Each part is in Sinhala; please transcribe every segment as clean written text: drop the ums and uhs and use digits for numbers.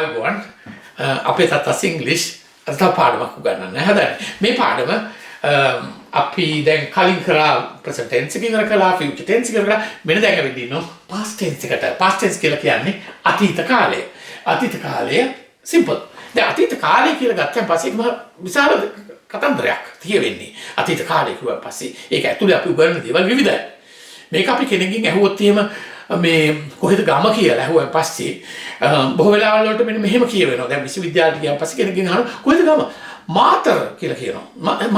අයගොන් අපේ තත්ස් ඉංග්ලිෂ් අත පාඩමක් උගන්නන්න හදන්නේ. මේ පාඩම අපි දැන් කලින් කරා present tense එක ඉවර කළා, future tense එක ඉවර කළා. මෙන්න දැන් අපි දිනන past tense එකට. past tense කියලා කියන්නේ අතීත කාලය. අතීත කාලය simple. දැන් අතීත කාලය කියලා ගත්තන් පස්සේ මහ විශාල කතන්දරයක් තියෙන්නේ. අතීත කාලය කිව්වන් පස්සේ ඒක ඇතුලේ අපි උගන්වන දේවල් විවිධයි. මේක අපි කෙනෙක්ගෙන් ඇහුවොත් එහෙම මේ කොහෙද ගම කියලා ඇහුවන් පස්සේ බොහෝ වෙලාවල් වලට මෙන්න මෙහෙම කියවෙනවා. දැන් විශ්වවිද්‍යාලයට ගියාන් පස්සේ කෙනෙක්ගෙන් අහනවා කොහෙද ගම? මාතර කියලා කියනවා.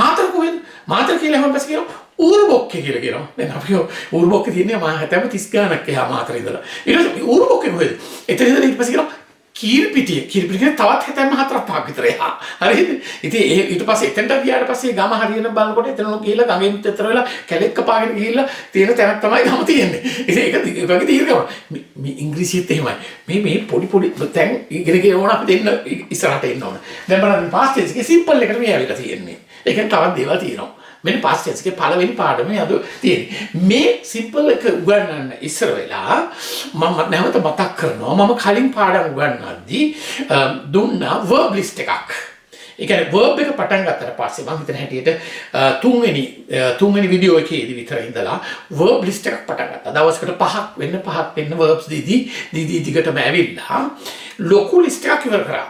මාතර කොහෙද? මාතර කියලා ඇහුවන් පස්සේ කියනවා ඌරුබොක්කේ කියලා කියනවා. දැන් අපි ඌරුබොක්කේ තියන්නේ මම හිතන්නේ 30 ගානක් එහා මාතර ඉඳලා. ඊට පස්සේ ඌරුබොක්කේ කොහෙද? එතන ඉඳලා ඊට පස්සේ කියනවා කීර්පිටිය කියන්නේ තවත් 74 5ක් විතර එහා. හරිද? ඉතින් ඒ ඊට පස්සේ එතනට ගියාට පස්සේ ගම හරියන බලනකොට එතන ගිහිල්ලා ගඟෙන් විතර වෙලා කැලෙක් කපාගෙන ගිහිල්ලා තියෙන තැනක් තමයි ගම තියෙන්නේ. ඉතින් ඒක වගේ දීර්ඝම. මේ ඉංග්‍රීසියෙත් එහෙමයි. මේ පොඩි තැන් ඉගෙන ඕන අපි දෙන්න ඉස්සරහට එන්න ඕන. දැන් බලන්න past tense එකේ simple එකට මේ ඇවිල්ලා තියෙන්නේ. ඒකෙන් තවත් දේවල් තියෙනවා. මෙන්න past tense එකේ පළවෙනි පාඩමේ අද තියෙන්නේ. මේ simple එක උගන්වන්න ඉස්සර වෙලා මම නැවත මතක් කරනවා මම කලින් පාඩම් උගන්වද්දී දුන්නා verb list එකක්. ඒ කියන්නේ verb එක පටන් ගත්තට පස්සේ මම හිතන හැටියට තුන්වෙනි වීඩියෝ එකේදී විතර ඉඳලා verb list එකක් පටන් ගත්තා. දවසකට පහක් වෙන්න verbs දීදී දිගටම ඇවිල්ලා ලොකු list එකක් ඉවර කරා.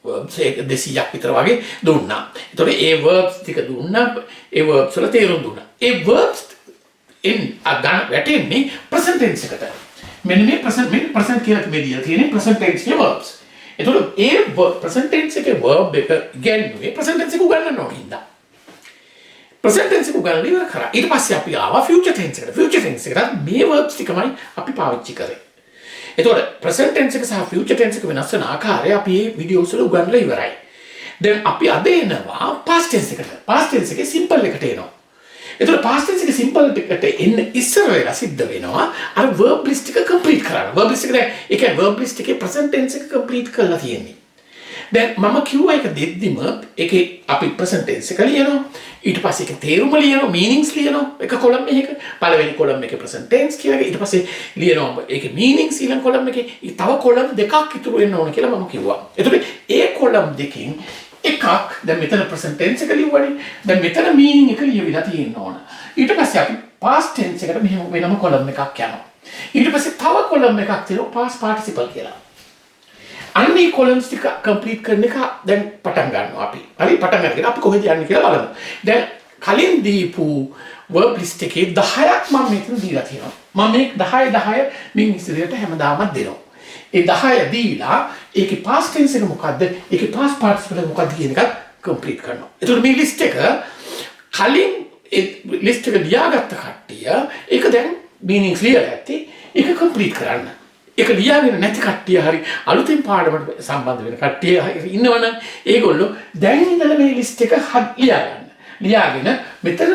verbs 200ක් විතර වගේ දුන්නා. ඒතකොට ඒ verbs ටික දුන්නා. ඒ verbs වල තේරුම් දුන්නා. ඒ verbs ගන්න වැටෙන්නේ present tense එකට. මෙන්න මේ present කියලා මෙදියා තියෙන්නේ present tense ගේ verbs. ඒතකොට ඒ present tense එකේ verb එක ඉගෙනුවේ present tense එක උගන්නන්න ඕනින්ද. present tense එක උගන්නලා ඉවර කරා. ඊට පස්සේ අපි ආවා future tense එකට. future tense එකට මේ verbs ටිකමයි අපි පාවිච්චි කරේ. එතකොට present tense එක සහ future tense එක වෙනස් වෙන ආකාරය අපි මේ වීඩියෝස් වල උගන්වලා ඉවරයි. දැන් අපි අද එනවා past tense එකට. past tense එකේ simple එකට එනවා. එතකොට past tense එකේ simple එකට එන්න ඉස්සර වෙලා සිද්ධ වෙනවා අර verb list එක complete කරන්න. verb list එක දැන් ඒ කියන්නේ verb list එකේ present tense එක complete කරලා තියෙන්නේ. දැන් මම කිව්වා එක දෙද්දිම ඒකේ අපි present tense එක ලියනවා. ඊට පස්සේ ඒක තේරුම ලියනවා, meanings ලියනවා. එක column එකක පළවෙනි column එකේ present tense කියලා. ඊට පස්සේ ලියනවා ඒකේ meanings ඊළඟ column එකේ. තව column දෙකක් ඉතුරු වෙන්න ඕන කියලා මම කිව්වා. එතකොට ඒ column දෙකෙන් එකක් දැන් මෙතන present tense එක ලියුවනේ. දැන් මෙතන meaning එක ලියවිලා තියෙන්න ඕන. ඊට පස්සේ අපි past tense එකට මෙහෙම වෙනම column එකක් යනවා. ඊට පස්සේ තව column එකක් තියෙනවා past participle කියලා. අන්නේ columns ටික complete කරන එක දැන් පටන් ගන්නවා අපි. හරි පටන් ගන්න. අපි කොහෙද යන්නේ කියලා බලමු. දැන් කලින් දීපු verb list එකේ 10ක් මම මෙතන දීලා තියෙනවා. මම මේ 10 මින් ඉස්සරහට හැමදාමත් දෙනවා. ඒ 10 දීලා ඒකේ past tense එක මොකද්ද? ඒකේ past participle මොකද්ද කියන එක complete කරනවා. ඒතකොට මේ list එක කලින් ඒ list එක ලියාගත්ත කට්ටිය ඒක දැන් meanings ලියලා ඇති ඒක complete කරන්න. ඒක ලියාගෙන නැති කට්ටිය හරි අලුතෙන් පාඩමට සම්බන්ධ වෙන කට්ටිය ඉන්නවනම් ඒගොල්ලෝ දැන් ඉඳලා මේ ලිස්ට් එක ලියා ගන්න. ලියාගෙන මෙතන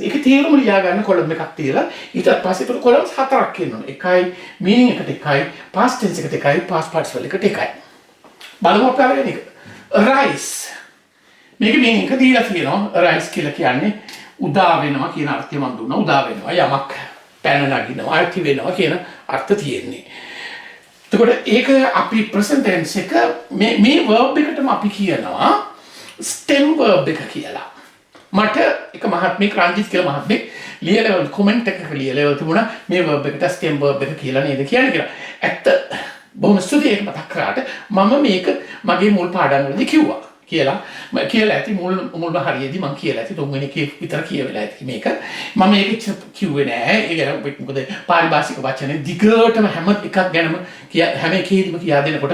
ඒක තේරුම ලියා ගන්න කොලම් එකක් තියලා ඊට පස්සේ ඒක කොලම්ස් 4ක් කියනවා. එකයි meaning එකට එකයි past tense එකට එකයි past participle එකට එකයි. බලමු අපි අරගෙන එක. rice මේක meaning එක දීලා තියෙනවා. rice කියලා කියන්නේ උදා වෙනවා කියන අර්ථය මම දුන්නා. උදා වෙනවා යමක් පැන නගිනවා ඇති වෙනවා කියන අර්ථ තියෙන්නේ. එතකොට ඒක අපි present tense එක මේ verb එකටම අපි කියනවා stem verb එක කියලා. මට එක මහත්මයෙක් රංජිත් කියලා මහත්මයෙක් ලියලා comment එකක ලියලා තිබුණා මේ verb එකට stem verb එක කියලා නේද කියන්නේ කියලා. ඇත්ත බොහොම ස්තුතියි ඒක මතක් කරාට මම මේක මගේ මුල් පාඩම් වලදී කිව්වා. කියලා ඇති මුල්ම හරියදී මම කියලා ඇති තුන්වෙනි එකේ විතර කියවෙලා ඇති මේක මම මේක කිව්වේ නෑ ඒක මොකද පාරිභාෂික වචන දිගටම හැම එකක් ගැනම හැම එකේදීම කියා දෙනකොට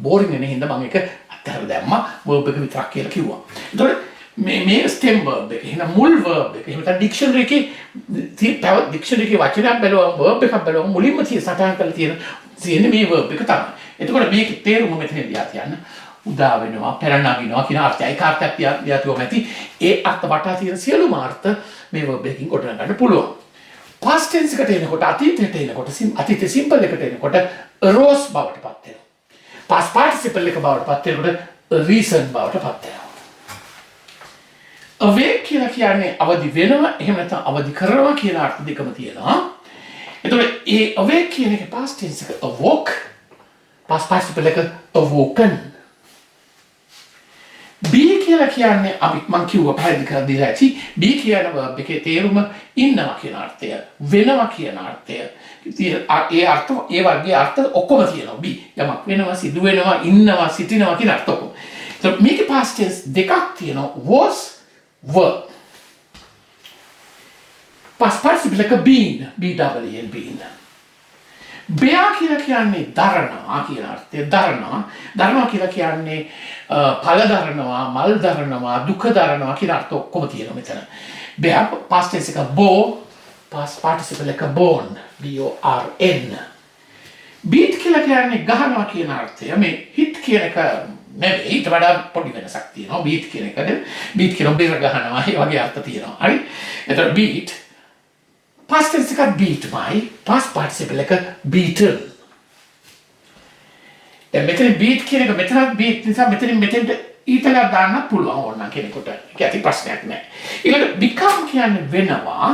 බෝරින් වෙන හින්දා මම ඒක අත්හැරලා දැම්මා verb එක විතරක් කියලා කිව්වා. ඒතකොට මේ stem verb එක එහෙනම් මුල් verb එක එහෙම නැත්නම් dictionary එකේ dictionary එකේ වචනයක් බලවම verb එකක් බලවම මුලින්ම සටහන් කරලා තියෙන මේ verb එක තමයි. එතකොට මේකේ තේරුම මෙතන ලියා තියන්න. උදා වෙනවා පැන නගිනවා කියන අර්ථය. ඒක අර්ථයක් තියාතුම ඇති. ඒ අර්ථ වටා තියෙන සියලුම අර්ථ මේ verb එකකින් ගොඩනගා ගන්න පුළුවන්. past tense එකට එනකොට අතීතයට එනකොට අතීත simple එකට එනකොට arose බවට පත් වෙනවා. past participle එක බවට පත් වෙනකොට recent බවට පත් වෙනවා. awake කියලා කියන්නේ අවදි වෙනවා එහෙම නැත්නම් අවදි කරනවා කියන අර්ථ දෙකම තියෙනවා. එතකොට ඒ awake කියන එකේ past tense එක awoke past participle එක awoken. be කියලා කියන්නේ අපි මං කිව්වා පැහැදිලි කරලා දීලා ඇති be කියන verb එකේ තේරුම ඉන්නවා කියන අර්ථය වෙනවා කියන අර්ථය ඒ අර්ථ ඒ වර්ගයේ අර්ථ ඔක්කොම තියෙනවා be යමක් වෙනවා සිදු වෙනවා ඉන්නවා සිටිනවා කියන අර්ථ ඔක්කොම. So මේකේ past tense දෙකක් තියෙනවා was were. past participle එක been been. bear කියලා කියන්නේ දරනවා කියන අර්ථය දරනවා කියලා කියන්නේ ඵල දරනවා මල් දරනවා දුක දරනවා කියන අර්ථ ඔක්කොම තියෙනවා මෙතන. bear past tense එක bore past participle එක born born. beat කියලා කියන්නේ ගහනවා කියන අර්ථය මේ hit කියන එක නෙවෙයි ඊට වඩා පොඩි වෙනසක් තියෙනවා beat කියන එකද beat කියන බෙර ගහනවා ඒ වගේ අර්ථ තියෙනවා හරි. එතකොට beat past tense එක beat මයි past participle එක beaten. දැන් මෙතන beat කියන එක මෙතන beat නිසා මෙතෙන්ට ඊටලා දාන්න පුළුවන් ඕන කෙනෙකුට. ඒක ඇති ප්‍රශ්නයක් නෑ. ඊළඟට become කියන්නේ වෙනවා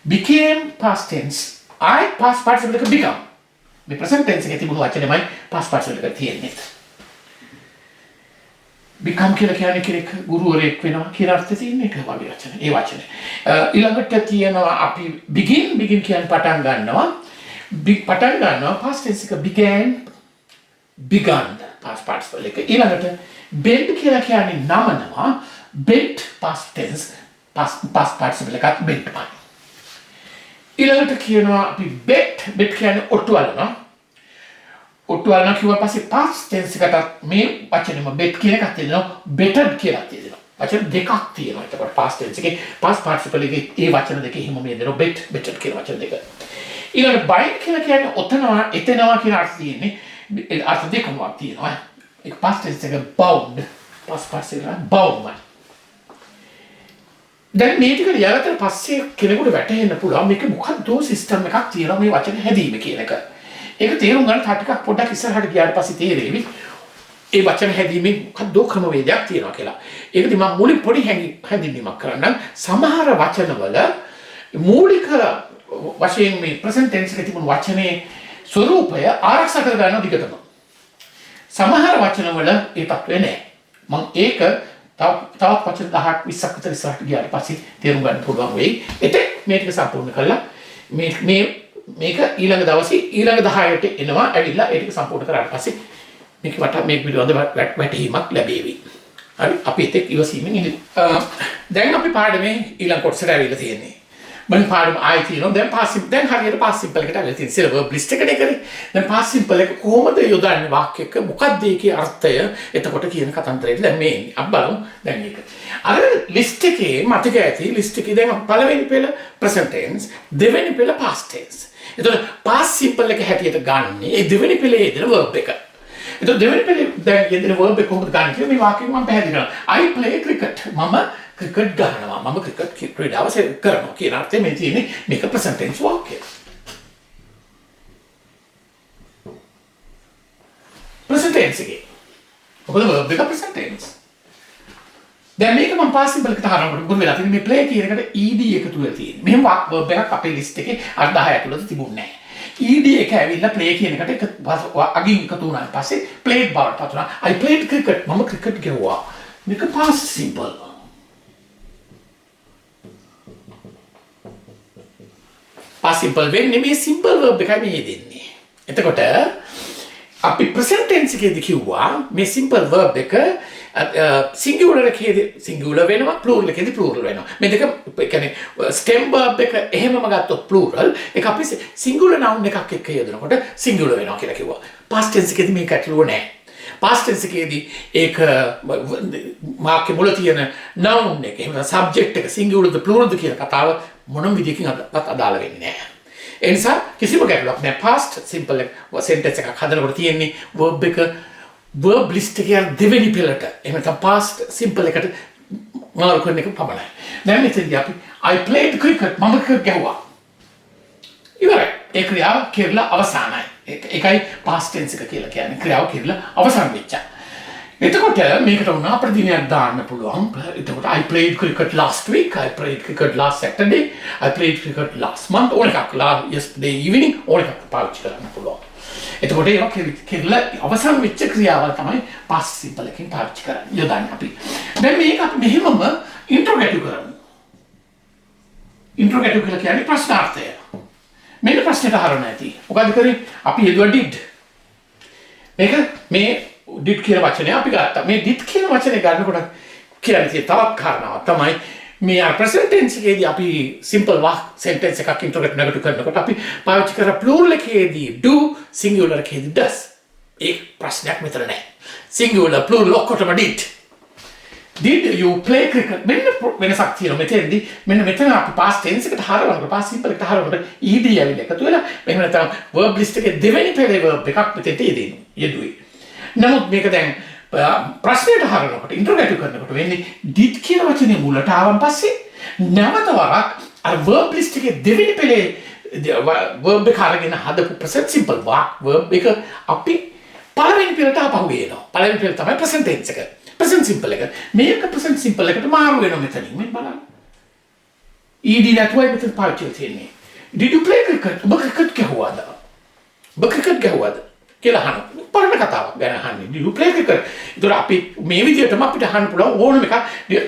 became past tense I past participle එක become. මේ present tense එකේ තිබුණු වචනේමයි past participle එක තියෙන්නේ. become කියලා කියන්නේ කෙනෙක් ගුරුවරයෙක් වෙනවා කියලා අර්ථය තියෙන එක වගේ වචන. ඒ වචනේ. ඊළඟට තියෙනවා අපි begin කියන්නේ පටන් ගන්නවා. පටන් ගන්නවා past tense එක began past participle එක. ඊළඟට bend කියලා කියන්නේ නමනවා. bent past tense past participle එකක් bent පයි. ඊළඟට කියනවා අපි bet කියන්නේ ඔට්ටුවලනවා. ඔට්ටුවලනවා කිව්වා පස්සේ past tense එකට මේ වචනේම bet කියන එකක් තියෙනවා bettered කියලා තියෙනවා. වචන දෙකක් තියෙනවා. ඒකට past tense එකේ past participle එකේ ඒ වචන දෙකේ හිම මේ දෙනවා bettered කියන වචන දෙක. ඊළඟට bind කියලා කියන්නේ ඔතනවා එතනවා කියන අර්ථය තියෙන්නේ. අර්ථ දෙකක් තියෙනවා. ඒක past tense එක bound past participle එක bound. දැන් මේ ටික ලියලා පස්සේ කෙනෙකුට වැටහෙන්න පුළුවන් මේක මොකක්ද සිස්ටම් එකක් තියෙනවා මේ වචන හැදීම කියන එක. ඒක තේරුම් ගන්න තා ටිකක් පොඩ්ඩක් ඉස්සරහට ගියාට පස්සේ තේරෙවි. ඒ වචන හැදීමේ මොකක්ද ක්‍රමවේදයක් තියෙනවා කියලා. ඒකදී මම මුලින් පොඩි හැඳින්වීමක් කරන්නම්. සමහර වචනවල මූලික වශයෙන් මේ present tense එකේ තිබුණු වචනේ ස්වරූපය ආරක්ෂා කර ගන්න දිගටම. සමහර වචනවල ඒ තත්ත්වය නැහැ. මම ඒක තවත් වචන 10ක් 20ක් විතර ඉස්සරහට ගියාට පස්සේ තේරුම් ගන්න පුළුවන් වෙයි. එතෙක් මේ ටික සම්පූර්ණ කළා මේක ඊළඟ දවසේ ඊළඟ 10ට එනවා. ඇවිල්ලා ඒ ටික සම්පූර්ණ කරාට පස්සේ මේක පිළිබඳව වැටහීමක් ලැබෙවි. හරි අපි එතෙක් ඉවසීමෙන් ඉන්න. දැන් අපි පාඩමේ ඊළඟ කොටසට ඇවිල්ලා තියෙන්නේ. මම පාඩම ආයෙ තියෙනවා. දැන් හරියට past simple එකට ඇවිල්ලා තියෙන සිල verb list එකනේ කරේ. දැන් past simple එක කොහොමද යොදන්නේ වාක්‍යයක මොකක්ද ඒකේ අර්ථය? එතකොට කියන කතන්දරේට දැන් මේ අපි බලමු දැන් මේක. අර list එකේ මතක ඇති list එකේ දැන් පළවෙනි පෙළ present tense දෙවෙනි පෙළ past tense. එතකොට past simple එක හැටියට ගන්න ඒ දෙවෙනි පෙළේ දෙන verb එක. එතකොට දෙවෙනි පෙළේ දැන් යෙදෙන verb එක කොහොමද ගන්න කියලා මේ වාක්‍යයෙන් මම පැහැදිලි කරනවා. I play cricket. මම ක්‍රිකට් ගහනවා. මම ක්‍රිකට් ක්‍රීඩාව කරනවා කියන අර්ථය මේ තියෙන්නේ මේක present tense වාක්‍යය. present tense එකේ. මොකද verb එක present tense. දැන් මේක මම past simple එකට හරවන්න ගොනු වෙලා තියෙන්නේ මේ play කියන එකට ed එකතු වෙලා තියෙන්නේ. මෙහෙම verb එකක් අපේ list එකේ අර 10 ඇතුළත තිබුණේ නැහැ. ed එක ඇවිල්ලා play කියන එකට අගින් එකතු වුණාට පස්සේ played බවට පත් වුණා. I played cricket. මම ක්‍රිකට් ගැහුවා. මේක past simple. past simple වෙන්නේ මේ simple verb එකයි මේ දෙන්නේ. එතකොට අපි present tense එකේදී කිව්වා මේ simple verb එක singular එකේදී singular වෙනවා plural එකේදී plural වෙනවා. මේ දෙක කියන්නේ stem verb එක එහෙමම ගත්තොත් plural ඒක අපි singular noun එකක් එක්ක යොදනකොට singular වෙනවා කියලා කිව්වා. past tense එකේදී මේක ඇතුළුව නැහැ. past tense එකේදී ඒක වාක්‍ය මුල තියෙන noun එක එහෙම subject එක singularද pluralද කියන කතාව මොනම විදිහකින් අදාළ වෙන්නේ නැහැ. ඒ නිසා කිසිම ගැටලුවක් නැහැ. past simple sentence එකක් හදනකොට තියෙන්නේ verb එක verb list එකේ දෙවෙනි පෙළට. එහෙම නැත්නම් past simple එකට මාරු කරන එක පමණයි. දැන් මෙතනදී අපි I played cricket මම ක්‍රිකට් ගැහුවා. ඉවරයි. ඒ ක්‍රියාව කෙරලා අවසానයි. ඒකයි past tense එක කියලා කියන්නේ. ක්‍රියාව කෙරලා අවසන් වෙච්චා. එතකොට මේකට උනා ප්‍රතිදිනයක් දාන්න පුළුවන්. එතකොට I played cricket last week, I played cricket last Saturday, I played cricket last month, ඕන එකක් yesterday evening ඕන එකක් පාවිච්චි කරන්න පුළුවන්. එතකොට ඒක කෙරලා අවසන් වෙච්ච ක්‍රියාවල් තමයි past simple එකෙන් පාවිච්චි කරන්නේ යොදන්නේ අපි. දැන් මේක අපි මෙහෙමම ඉන්ට්‍රොගේටිව් කරමු. ඉන්ට්‍රොගේටිව් කියලා කියන්නේ ප්‍රශ්නාර්ථය. මේක ප්‍රශ්නෙට හරවන්න ඇති. මොකද කරේ? අපි යෙදුවා did. මේ did කියන වචනේ අපි ගත්තා. මේ did කියන වචනේ ගන්නකොට කියන්නේ තවත් කාරණාවක් තමයි මේ present tense එකේදී අපි simple sentence එකක් interrogative negative කරනකොට අපි පාවිච්චි කරා plural එකේදී do, singular එකේදී does. ඒ ප්‍රශ්නයක් මෙතන නැහැ. singular plural ඔක්කොටම did you play cricket? මෙන්න වෙනසක් තියෙනවා මෙතෙන්දී. මෙන්න මෙතන අපි past tense එකට හරවනකොට past simple එකට හරවනකොට ed ඇවිල්ලා එකතු වෙලා මෙහෙම නැත්නම් verb list එකේ දෙවෙනි පෙළේ verb එකක් මෙතෙන්ට යෙදුවේ. නමුත් මේක දැන් ප්‍රශ්නයට හරනකොට ඉන්ට්‍රොගේටිව් කරනකොට වෙන්නේ did කියන වචනේ මුලට ආවන් පස්සේ නැවත වරක් අර verb list එකේ දෙවෙනි පෙළේ verb එක අරගෙන හදපු present simple verb එක අපි පළවෙනි පෙළට ආපහු ගේනවා. පළවෙනි පෙළ තමයි present tense එක. present simple එක. මේක present simple එකට මාරු වෙනවා මෙතනින්. මෙන්න බලන්න. ed නැතුවයි මෙතන පාවිච්චි වෙන්නේ. Did you play cricket? ඔබ cricket ගැහුවාද? ඔබ cricket ගැහුවාද? කියලා අහනවා. පරණ කතාවක් ගැන අහන්නේ. Did you play cricket? ඒතර අපි මේ විදිහටම අපිට අහන්න පුළුවන් ඕනම එකක්.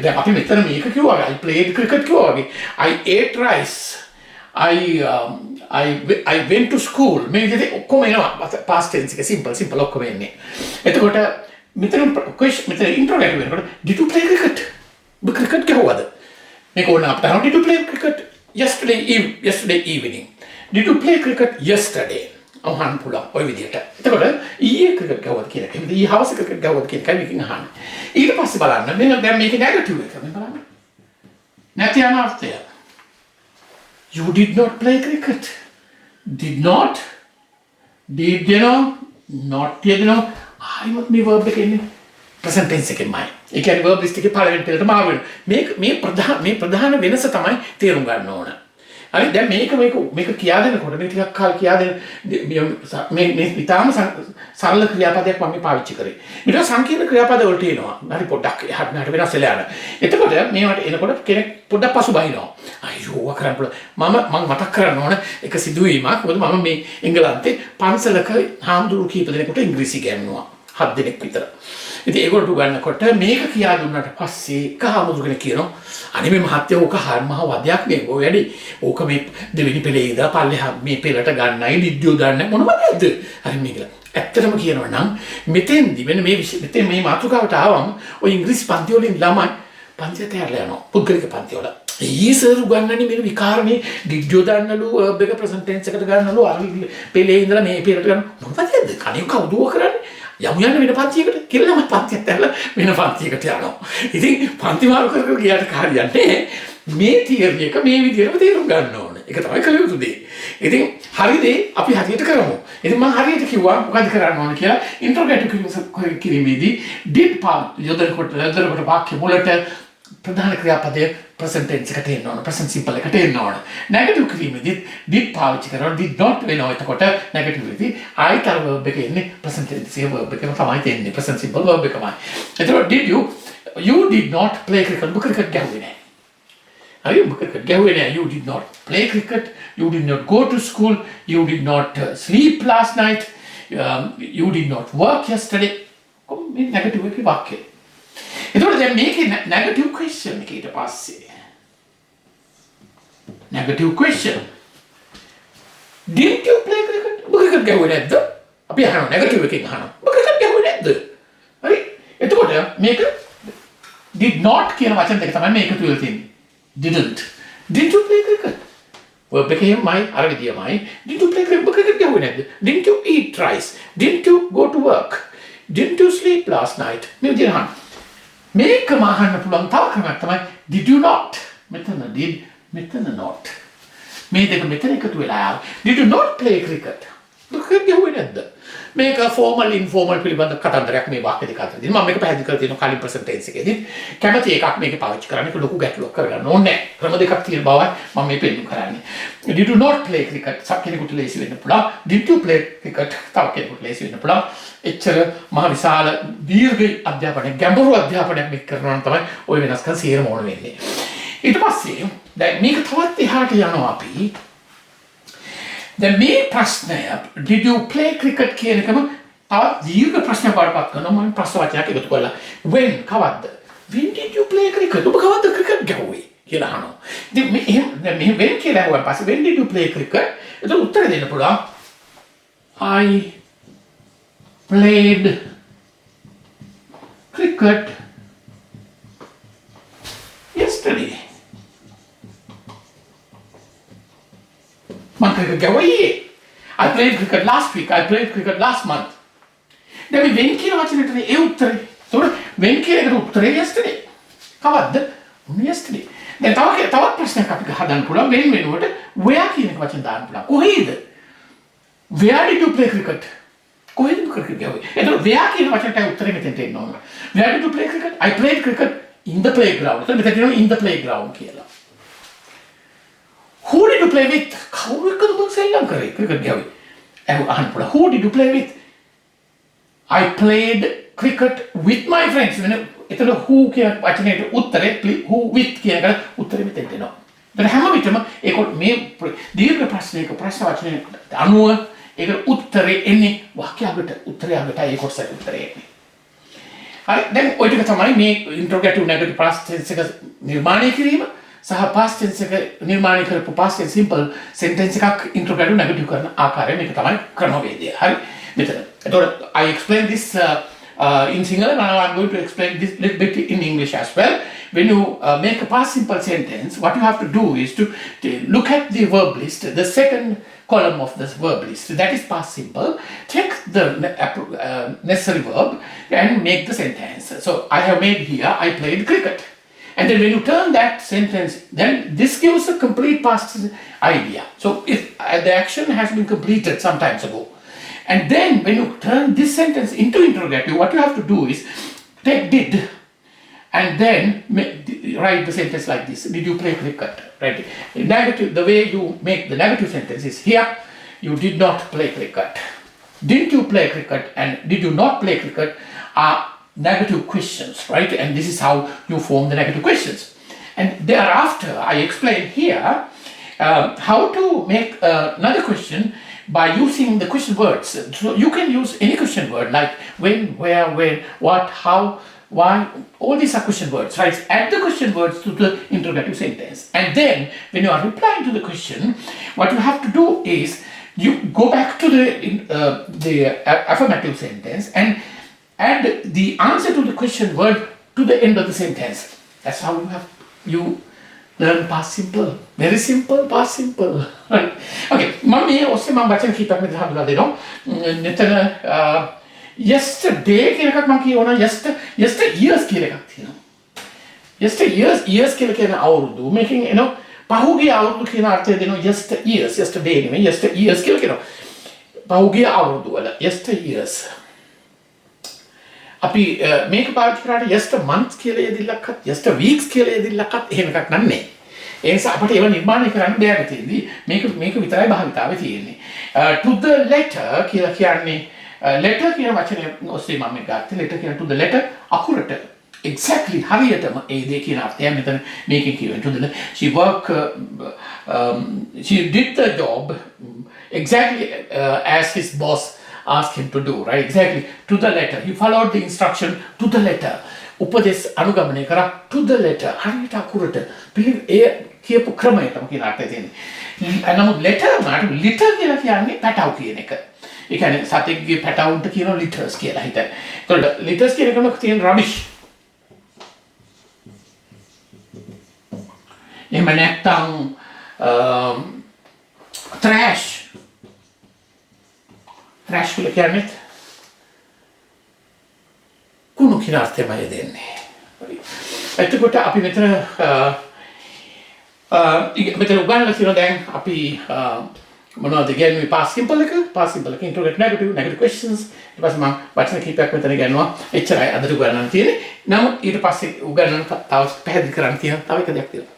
දැන් අපි මෙතන මේක කිව්වා. I played cricket කිව්වා වගේ. I ate rice. I went to school. මේ විදිහට ඔක්කොම එනවා. past tense එක simple ඔක්කොම එන්නේ. එතකොට මෙතන ඉන්ට්‍රොගේටිව් වෙනකොට did you play cricket? ඔබ cricket ගැහුවාද? මේක ඕන අපිට අහනවා. Did you play cricket yesterday evening? Did you play cricket yesterday? අහන්න පුළුවන් ඔය විදිහට. එතකොට ඊයේ ක්‍රිකට් ගැහුවද කියලා කියනවා. ඊයේ හවස ක්‍රිකට් ගැහුවද කියන එකයි මේකෙන් අහන්නේ. ඊට පස්සේ බලන්න මෙන්න දැන් මේකේ නෙගටිව් එක මේ බලන්න. නැති අනර්ථය. You did not play cricket. Did not. Did not ආයිමත් මේ verb එකේ ඉන්නේ present tense එකෙන්මයි. ඒ කියන්නේ verb list එකේ පළවෙනි පෙළට මාරු වෙනවා. මේ ප්‍රධාන වෙනස තමයි තේරුම් ගන්න ඕන. හරි දැන් මේක කියා දෙනකොට මේ ටිකක් කාල කියා දෙන මේ ඊටාම සරල ක්‍රියාපදයක් මම පාවිච්චි කරේ. ඊට සංකීර්ණ ක්‍රියාපද වලට එනවා. හරි පොඩ්ඩක් එහාට මෙහාට වෙනස් වෙලා යනවා. එතකොට මේවට එනකොට කෙනෙක් පොඩ්ඩක් පසුබහිනවා. අයියෝ කරන්න පුළුවන්. මම මතක් කරන්න ඕන එක සිදුවීමක්. මොකද මම මේ එංගලන්තේ පන්සලක හාමුදුරු කීප දෙනෙකුට ඉංග්‍රීසි ඉගෙනුවා. 7 දෙනෙක් විතර. ඉතින් ඒගොල්ලෝ උගන්නකොට මේක කියා දුන්නාට පස්සේ කහමුදුර කෙනෙක් කියනවා අනේ මේ මහත්තයා ඕක මහ වදයක් නේ ඔය වැඩි. ඕක මේ දෙවෙනි පෙළේ ඉඳලා පල්ලෙහා මේ පෙළට ගන්නයි ලිඩ්ඩියෝ දාන්න මොන වදයක්ද? හරි මේක. ඇත්තටම කියනවා නම් මෙතෙන්දි මෙන්න මෙතෙන් මේ මාතෘකාවට ආවම ඔය ඉංග්‍රීසි පන්ති වලින් ළමයි පන්තියට ඇරලා යනවා. පුද්ගලික පන්ති වල. ඊසර් උගන්නන්නේ මේ විකාරණේ ලිඩ්ඩියෝ දාන්නලු verb එක present tense එකට ගන්නලු අර පෙළේ ඉඳලා මේ පෙළට ගන්න මොන වදයක්ද? කණේ කවුද කරන්නේ? යමු යන වෙන පන්තියකට කියලා මම පන්තියට ඇරලා වෙන පන්තියකට යනවා. ඉතින් පන්ති මාරු කර ගියාට හරියන්නේ මේ තියරි එක මේ විදිහටම තේරුම් ගන්න ඕනේ. ඒක තමයි කළ යුතු දේ. ඉතින් හරිද අපි හරියට කරමු. ඉතින් මම හරියට කිව්වා මොකද කරන්න ඕනේ කියලා ඉන්ට්‍රොගේටිව් කිරීමේදී did යොදනකොට වාක්‍ය මුලට ප්‍රධාන ක්‍රියාපදයේ present tense එකට එන්න ඕන. present simple එකට එන්න ඕන. negative කිරීමේදී did පාවිච්චි කරනවා did not වෙනවා. එතකොට negative වෙදී ආයතන verb එක එන්නේ present tense verb එකම තමයි තියෙන්නේ. present simple verb එකමයි. එතකොට did you did not play cricket. ඔබ cricket ගැහුවේ නැහැ. හරි ඔබ cricket ගැහුවේ නැහැ. You did not play cricket. You did not go to school. You did not sleep last night. You did not work yesterday. මේ negative එකේ වාක්‍යය. එතකොට දැන් මේකේ negative question එක ඊට පස්සේ negative question did you play cricket? ඔබ cricket ගැහුවේ නැද්ද? අපි අහනවා negative එකෙන් අහනවා. ඔබ cricket ගැහුවේ නැද්ද? හරි එතකොට මේක did not කියන වචන දෙක තමයි මේක තුල තියෙන්නේ. didn't. Did you play cricket? verb එකේමයි අර විදියමයි. Did you play cricket? ඔබ cricket ගැහුවේ නැද්ද? Didn't you eat rice? Didn't you go to work? Didn't you sleep last night? මේ විදියට අහන්න. මේක මහන්න පුළුවන් තව ක්‍රමයක් තමයි did you not. මෙතන did මෙතන not. මේ දෙක මෙතන එකතු වෙලා did you not play cricket? cricket ගැහුවේ නැද්ද? මේක formal informal පිළිබඳ කතන්දරයක් මේ වාක්‍ය දෙක අතර. ඉතින් මම මේක පැහැදිලි කරලා තියෙනවා කලින් present tense එකේදී. කැමැති එකක් මේක පාවිච්චි කරන්න ඒක ලොකු ගැටලුවක් කරගන්න ඕනේ නැහැ. ක්‍රම දෙකක් තියෙන බවයි මම මේ පෙන්නු කරන්නේ. did you not play cricket? සක්කෙනෙකුට ලේසි වෙන්න පුළුවන්. did you play cricket? තව කෙනෙකුට ලේසි වෙන්න පුළුවන්. එච්චර මහ විශාල දීර්ඝ අධ්‍යාපනයක් ගැඹුරු අධ්‍යාපනයක් මේක කරනවා නම් තමයි ওই වෙනස්කම් සියරම ඕන වෙන්නේ. ඊට පස්සේ දැන් මේක තවත් එහාට යනවා අපි දැන් මේ ප්‍රශ්නය did you play cricket කියන එකම තවත් දීර්ඝ ප්‍රශ්නයක් වඩපත් කරනවා මම ප්‍රශ්න වචනයක් එකතු කරලා when කවද්ද when did you play cricket ඔබ කවද්ද ක්‍රිකට් ගැහුවේ කියලා අහනවා. ඉතින් මේ when කියලා අහුවා පස්සේ when did you play cricket ඒක උත්තර දෙන්න පුළුවන් I played cricket yesterday. Man cricket ගැහුවේ I played cricket last week. I played cricket last month. දැන් මේ when කියන වචනේට ඒ උත්තරේ. ඒතකොට when කියන එකට උත්තරේ yesterday. කවද්ද? yesterday. දැන් තවත් ප්‍රශ්නයක් අපිට හදන්න පුළුවන් when වෙනුවට where කියන එක වචන දාන්න පුළුවන්. කොහේද? Where did you play cricket? කොහෙද ක්‍රිකට් ගැහුවේ? එතකොට where කියන වචනට උත්තරේ මෙතෙන්ට එන්න ඕන. Where did you play cricket? I played cricket in the playground. එතකොට මෙතන කියනවා in the playground කියලා. Who did you play with? කවුරු එක්කද ඔබ සෙල්ලම් කරේ ක්‍රිකට් ගැහුවේ? අහන්න පුළුවන්. Who did you play with? I played cricket with my friends. එතකොට who කියන වචනේට උත්තරේ who with කියන එකට උත්තරේ මෙතෙන්ට එනවා. දැන් හැම විටම ඒක මේ දීර්ඝ ප්‍රශ්නයක ප්‍රශ්න වචනයකට අනුව ඒක උත්තරේ එන්නේ වාක්‍යයකට උත්තරයකට ඒ කොටසට උත්තරේ එන්නේ. හරි දැන් ඔය ටික තමයි මේ ඉන්ට්‍රොගේටිව් නෙගටිව් පාස්ට් ටෙන්ස් එක නිර්මාණය කිරීම සහ පාස්ට් ටෙන්ස් එක නිර්මාණය කරපු පාස්ට් ටෙන්ස් සිම්පල් සෙන්ටෙන්ස් එකක් ඉන්ට්‍රොගේටිව් නෙගටිව් කරන ආකාරය මේක තමයි ක්‍රමවේදය. හරි මෙතන. එතකොට I explain this in Sinhala. Now I'm going to explain this little bit in English as well. When you make a past simple sentence, what you have to do is to look at the verb list, the second column of this verb list. That is past simple. Take the necessary verb and make the sentence. So I have made here, I played cricket. And then when you turn that sentence, then this gives a complete past idea. So if the action has been completed some times ago. And then when you turn this sentence into interrogative, what you have to do is take did and then write the sentence like this. Did you play cricket? Right. Negative, the way you make the negative sentence is here, you did not play cricket. Didn't you play cricket and did you not play cricket are negative questions, right? And this is how you form the negative questions. And thereafter, I explain here how to make another question by using the question words. So you can use any question word like when, where, when, what, how, why, all these are question words, right? Add the question words to the interrogative sentence. And then when you are replying to the question, what you have to do is you go back to the affirmative sentence and add the answer to the question word to the end of the sentence. That's how you learn past simple. Very simple, past simple. Right. Okay. Mami, also mama baca kita med handa deno. Netana yesterday කියලා එකක් මම කියවනවා yesterday years කියලා එකක් තියෙනවා. yesterday years කියලා කියන අවුරුදු. මේකෙන් එනවා පහුගිය අවුරුදු කියන අර්ථය දෙනවා yesterday නෙමෙයි years කියලා කියනවා. පහුගිය අවුරුදු වල years. අපි මේක පාවිච්චි කරාට months කියලා යෙදිලක්වත් weeks කියලා යෙදිලක්වත් එහෙම එකක් නන්නේ. ඒ නිසා අපිට ඒව නිර්මාණය කරන්න බෑ තියෙන්නේ. මේක විතරයි භාවිතාවේ තියෙන්නේ. To the letter කියලා කියන්නේ letter කියන වචනේ ඔස්සේ මම ගත්තේ letter කියන to the letter අකුරට exactly හරියටම ඒ දේ කියන අර්ථය මෙතන මේකෙන් කියවෙන to the she did the job exactly as his boss asked him to do, right? Exactly to the letter. He followed the instruction to the letter. උපදේශ අනුගමනය කරා to the letter. හරියට අකුරට ඒ කියපු ක්‍රමයටම කියන අර්ථය තියෙන්නේ. නමුත් letter මාට litter කියලා කියන්නේ පැටව කියන එක. ඒ කියන්නේ සතෙක්ගේ පැටවුන්ට කියන litters කියලා හිතන්න. ඒතකොට litters කියන එකම තියෙන rubbish. එහෙම නැත්නම් trash කියලා කියන්නේ කුණු කියන අර්ථයමයි දෙන්නේ. එතකොට අපි මෙතන උගන්වලා තියෙනවා දැන් අපි මොනවද කියන්නේ past simple එක interrogative negative questions ඊට පස්සේ මම වචන කීපයක් මෙතන ගන්නවා. එච්චරයි අදට උගන්වන්න තියෙන්නේ. නමුත් ඊට පස්සේ උගන්වන්න තව පැහැදිලි කරන්න තියෙන තව එක දෙයක් තියෙනවා.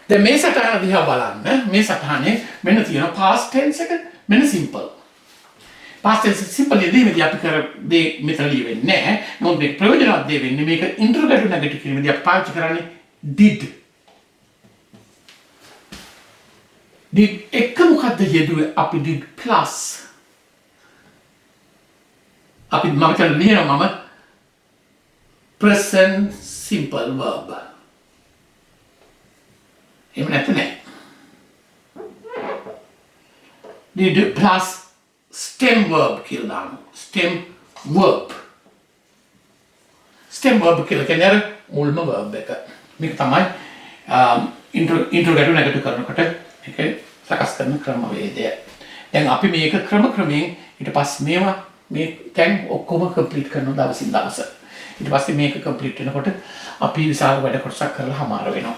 දැන් මේ සටහන දිහා බලන්න. මේ සටහනේ මෙන්න තියෙනවා past tense එක මෙන්න simple. past tense simple යෙදීමේදී අපි කර දේ මෙතන ලියවෙන්නේ නැහැ. මොකද මේක ප්‍රයෝජනවත් දේ වෙන්නේ මේක interrogative negative කිරීමේදී අපි පාවිච්චි කරන්නේ did. did එක මොකක්ද යෙදුවේ අපි did plus අපි මම කියන ලියනවා මම present simple verb එහෙම නැත්නම් did plus stem verb කියලා දානවා stem verb කියලා කියන්නේ මුල්ම verb එක මේක තමයි ඉන්ට්‍රොගේටිව් නෙගටිව් කරනකොට ඒක සකස් කරන ක්‍රමවේදය. දැන් අපි මේක ක්‍රමයෙන් ඊට පස්සේ මේවා මේ දැන් ඔක්කොම කම්ප්ලීට් කරන දවසින් දවස. ඊට පස්සේ මේක කම්ප්ලීට් වෙනකොට අපි විශාල වැඩ කොටසක් කරලා හමාර වෙනවා.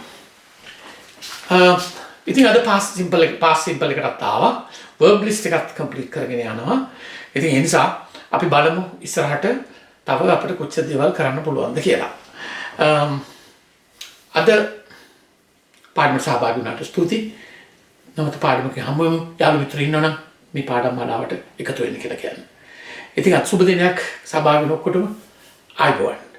ඉතින් අද past simple එකකට ආවා. verb list එකත් කම්ප්ලීට් කරගෙන යනවා. ඉතින් ඒ නිසා අපි බලමු ඉස්සරහට තව අපිට කොච්චර දේවල් කරන්න පුළුවන්ද කියලා. අද පාඩම සහභාගී වුණාට ස්තුතියි. නමුත් පාඩමක හම්බෙමු. යාළු මිත්‍රයෝ ඉන්නවනම් මේ පාඩම් මාලාවට එකතු වෙන්න කියලා කියන්නේ. ඉතින් අද සුබ දිනයක් සහභාගී වෙන ඔක්කොටම ආයුබෝවන්.